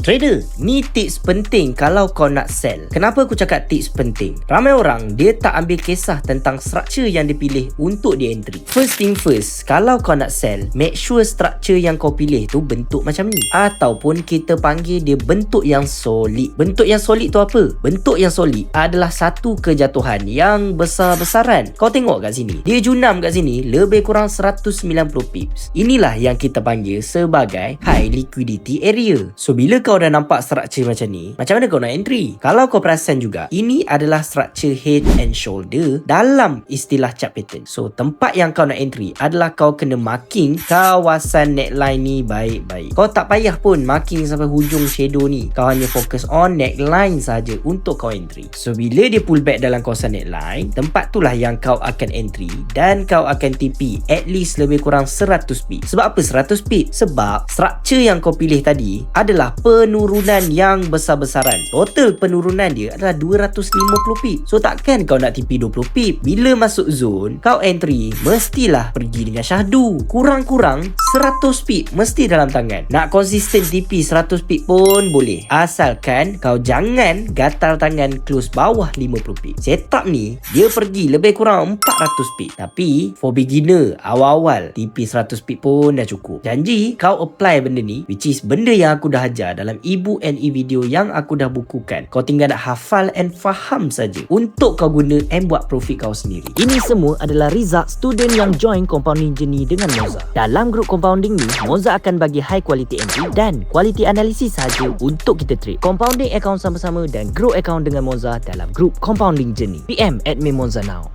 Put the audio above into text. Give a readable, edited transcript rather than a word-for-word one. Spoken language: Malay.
Trader, ni tips penting kalau kau nak sell. Kenapa aku cakap tips penting? Ramai orang, dia tak ambil kisah tentang structure yang dipilih untuk di entry. First thing first, kalau kau nak sell, make sure structure yang kau pilih tu bentuk macam ni. Ataupun kita panggil dia bentuk yang solid. Bentuk yang solid tu apa? Bentuk yang solid adalah satu kejatuhan yang besar-besaran. Kau tengok kat sini. Dia junam kat sini lebih kurang 190 pips. Inilah yang kita panggil sebagai high liquidity area. So, bila kau dah nampak structure macam ni, macam mana kau nak entry? Kalau kau perasan juga, ini adalah structure head and shoulder dalam istilah chart pattern. So, tempat yang kau nak entry adalah kau kena marking kawasan neckline ni baik-baik. Kau tak payah pun marking sampai hujung shadow ni. Kau hanya fokus on neckline saja untuk kau entry. So, bila dia pull back dalam kawasan neckline, tempat itulah yang kau akan entry dan kau akan TP at least lebih kurang 100 pip. Sebab apa 100 pip? Sebab structure yang kau pilih tadi adalah penurunan yang besar-besaran. Total penurunan dia adalah 250 pip. So takkan kau nak TP 20 pip. Bila masuk zone, kau entry mestilah pergi dengan syahdu. Kurang-kurang 100 pip mesti dalam tangan. Nak konsisten TP 100 pip pun boleh, asalkan kau jangan gatal tangan close bawah 50 pip. Setup ni dia pergi lebih kurang 400 pip. Tapi for beginner awal-awal, TP 100 pip pun dah cukup. Janji kau apply benda ni, which is benda yang aku dah ajar dalam e-book and e-video yang aku dah bukukan. Kau tinggal nak hafal and faham saja untuk kau guna and buat profit kau sendiri. Ini semua adalah result student yang join compounding journey dengan Moza. Dalam grup compounding ni, Moza akan bagi high quality entry dan quality analysis saja untuk kita trade. Compounding account sama-sama dan grow account dengan Moza dalam grup compounding journey. PM admin Moza now.